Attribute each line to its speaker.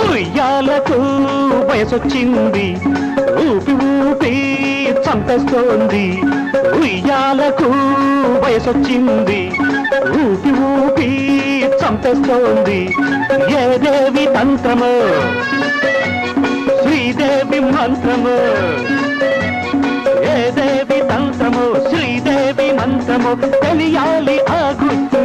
Speaker 1: ఉయ్యాలకు వయసొచ్చింది ఊపి ఊపి చంపేస్తోంది ఉయ్యాలకు వయసొచ్చింది ఊపి ఊపి చంపేస్తోంది ఏ దేవి తంత్రము శ్రీదేవి మంత్రము ఏ దేవి తంత్రము శ్రీదేవి మంత్రము తెలియాలి ఆ గుర్తు